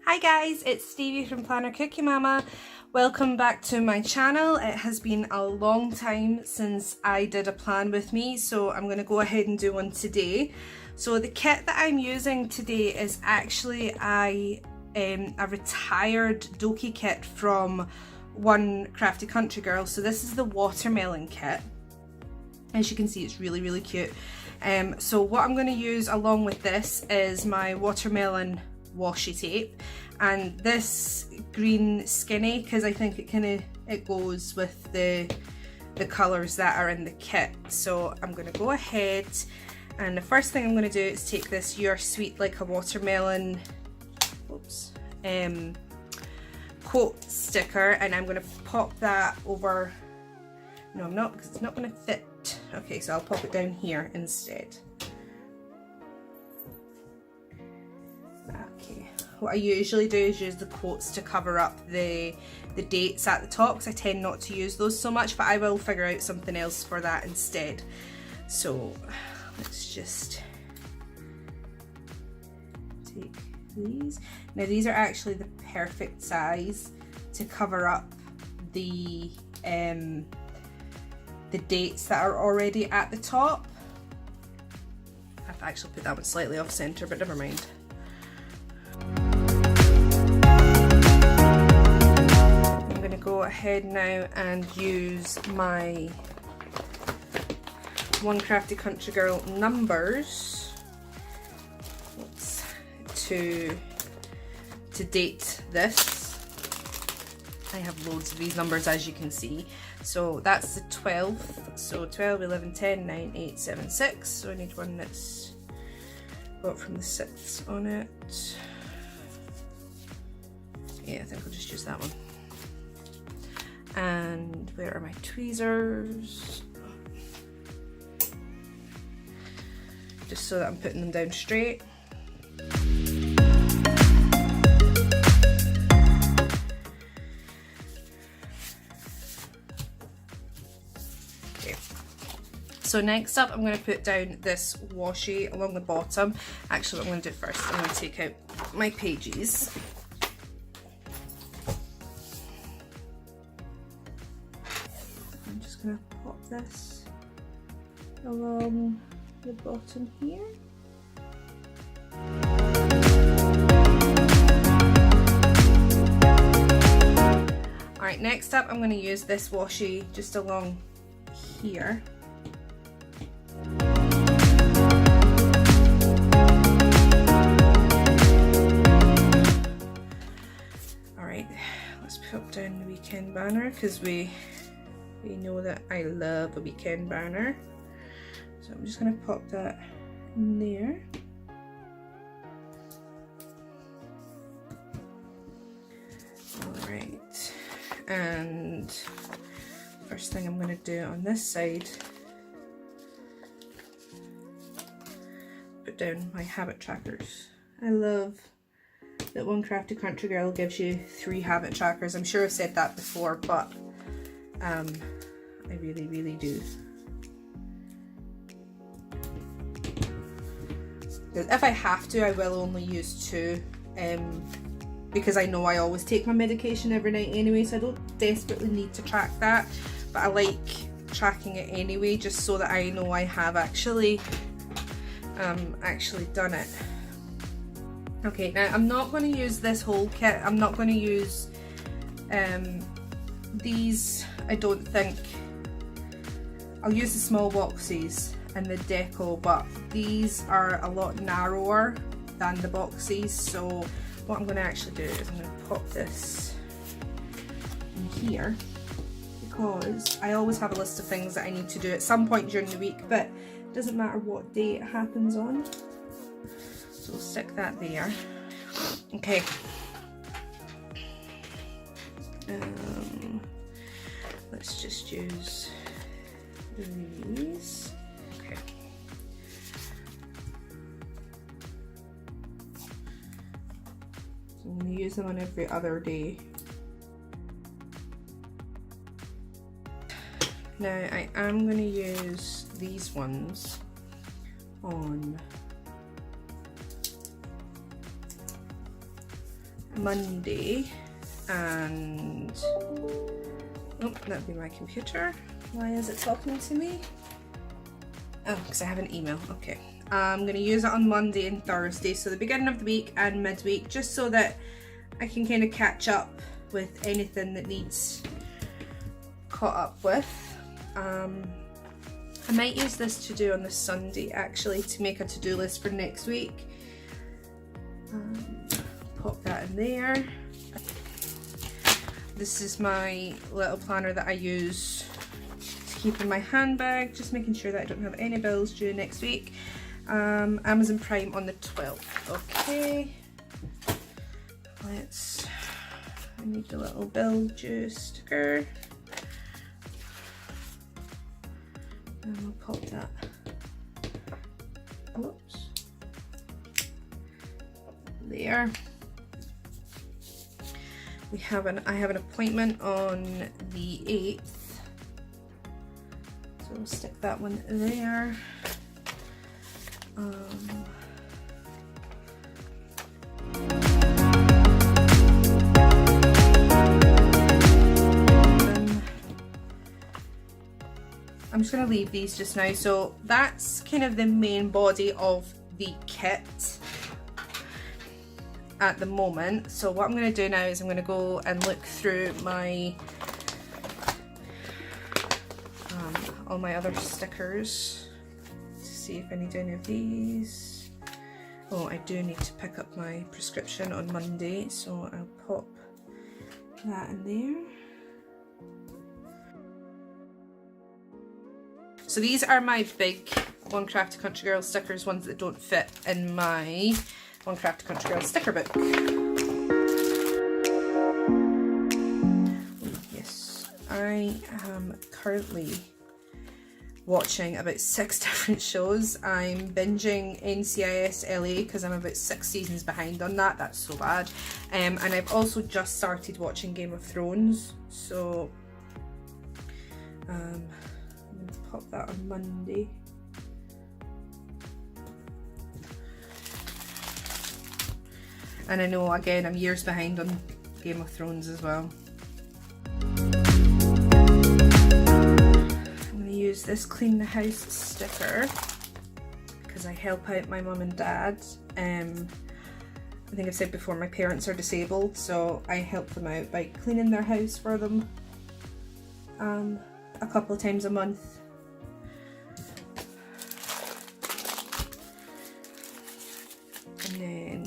Hi guys, it's Stevie from Planner Cookie Mama. Welcome back to my channel. It has been a long time since I did a plan with me, so I'm going to go ahead and do one today. So the kit that I'm using today is actually a retired dokie kit from one crafty country girl. So this is the Watermelon Kit. As you can see, it's really cute. So what I'm going to use along with this is my watermelon washi tape and this green skinny, because I think it goes with the colours that are in the kit. So I'm going to go ahead, and the first thing I'm going to do is take this "You're Sweet Like a Watermelon" quote sticker, and I'm going to pop that over. No, I'm not, because it's not going to fit. Okay, so I'll pop it down here instead. Okay, what I usually do is use the quotes to cover up the dates at the top, because I tend not to use those so much, but I will figure out something else for that instead. So let's just take these. Now these are actually the perfect size to cover up the dates that are already at the top. I've actually put that one slightly off center, but never mind. I'm going to go ahead now and use my One Crafty Country Girl numbers to date this. I have loads of these numbers, as you can see. So that's the 12th, so 12, 11, 10, 9, 8, 7, 6. So I need one that's got from the 6th on it. Yeah, I think I'll just use that one. And where are my tweezers? Just so that I'm putting them down straight. So next up, I'm going to put down this washi along the bottom. Actually, what I'm going to do first, I'm going to take out my pages. I'm just going to pop this along the bottom here. Alright, next up, I'm going to use this washi just along here. Let's put down the weekend banner, because we know that I love a weekend banner. So I'm just going to pop that in there. Alright, and first thing I'm going to do on this side, put down my habit trackers. I love that One Crafty Country Girl gives you 3 habit trackers. I'm sure I've said that before, but I really do. Because if I have to, I will only use 2, because I know I always take my medication every night anyway, so I don't desperately need to track that, but I like tracking it anyway, just so that I know I have actually done it. Okay, now I'm not going to use this whole kit. I'm not going to use these, I don't think. I'll use the small boxes and the deco, but these are a lot narrower than the boxes. So what I'm going to actually do is I'm going to pop this in here, because I always have a list of things that I need to do at some point during the week, but it doesn't matter what day it happens on. So we'll stick that there. Okay. Let's just use these. Okay. So I'm going to use them on every other day. Now I am going to use these ones on Monday, and oh, that'd be my computer. Why is it talking to me? Oh, because I have an email. Okay. I'm going to use it on Monday and Thursday, so the beginning of the week and midweek, just so that I can kind of catch up with anything that needs caught up with. I might use this to do on the Sunday actually to make a to-do list for next week. Pop that in there. This is my little planner that I use to keep in my handbag, just making sure that I don't have any bills due next week. Amazon Prime on the 12th. Okay, I need the little bill due sticker, and we'll pop that. Whoops. There. I have an appointment on the 8th, so we'll stick that one there. I'm just going to leave these just now. So that's kind of the main body of the kit at the moment. So what I'm going to do now is I'm going to go and look through my all my other stickers to see if I need any of these. Oh, I do need to pick up my prescription on Monday, so I'll pop that in there. So these are my big One Crafty Country Girl stickers, ones that don't fit in my One Crafty Country Girl sticker book. Yes, I am currently watching about 6 different shows. I'm binging NCIS LA because I'm about 6 seasons behind on that. That's so bad. And I've also just started watching Game of Thrones. So I'm going to pop that on Monday. And I know, again, I'm years behind on Game of Thrones as well. I'm going to use this Clean the House sticker because I help out my mum and dad. I think I've said before, my parents are disabled, so I help them out by cleaning their house for them a couple of times a month. And then,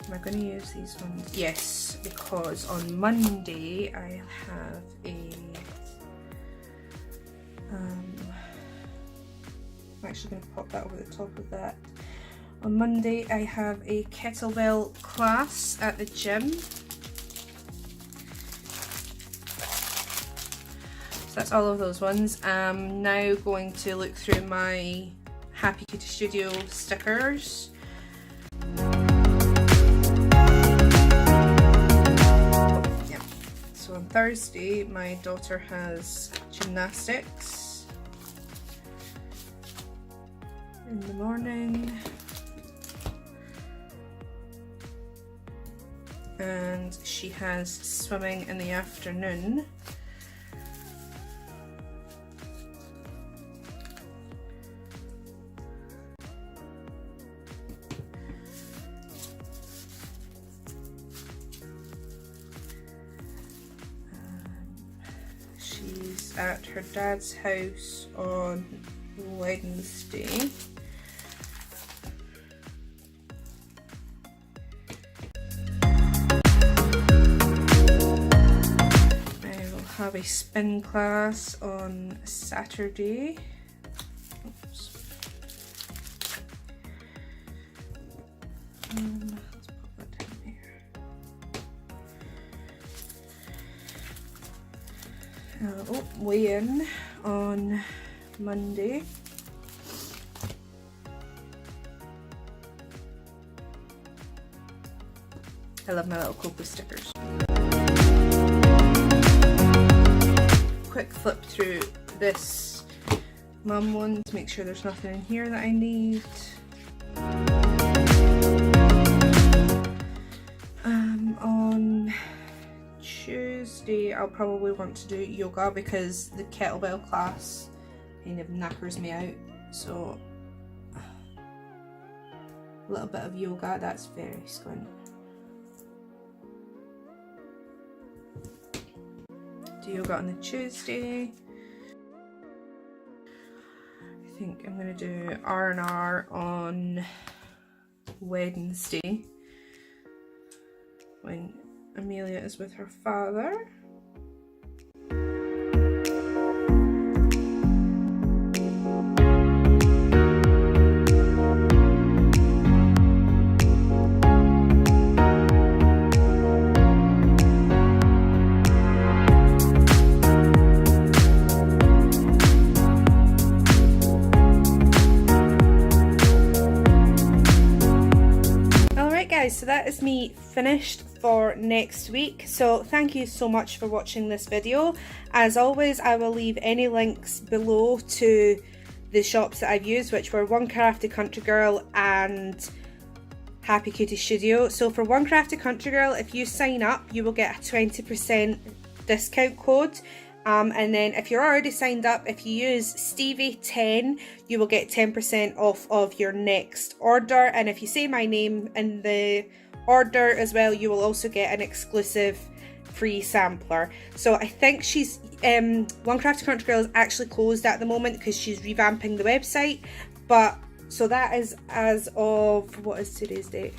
am I going to use these ones? Yes, because on Monday I have a, I'm actually going to pop that over the top of that. On Monday I have a kettlebell class at the gym. So that's all of those ones. I'm now going to look through my Happy Cutie Studio stickers. Yeah. So on Thursday my daughter has gymnastics in the morning. And she has swimming in the afternoon. She's at her dad's house on Wednesday. Have a spin class on Saturday. Oops. Let's put that down there. Weigh-in on Monday. I love my little Coco stickers. Quick flip through this mum one to make sure there's nothing in here that I need. I'll probably want to do yoga because the kettlebell class kind of knackers me out. So a little bit of yoga, that's very squint. Do yoga on the Tuesday. I think I'm going to do R&R on Wednesday when Amelia is with her father. So that is me finished for next week. So thank you so much for watching this video. As always, I will leave any links below to the shops that I've used, which were One Crafty Country Girl and Happy Cutie Studio. So for One Crafty Country Girl, if you sign up, you will get a 20% discount code. And then if you're already signed up, if you use Stevie10, you will get 10% off of your next order. And if you say my name in the order as well, you will also get an exclusive free sampler. So I think she's, One Crafty Country Girl is actually closed at the moment because she's revamping the website. But, so that is as of, what is today's date?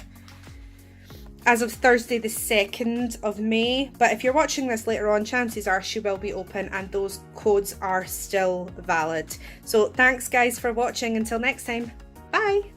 As of Thursday the 2nd of May, but if you're watching this later on, chances are she will be open and those codes are still valid. So thanks guys for watching, until next time, bye!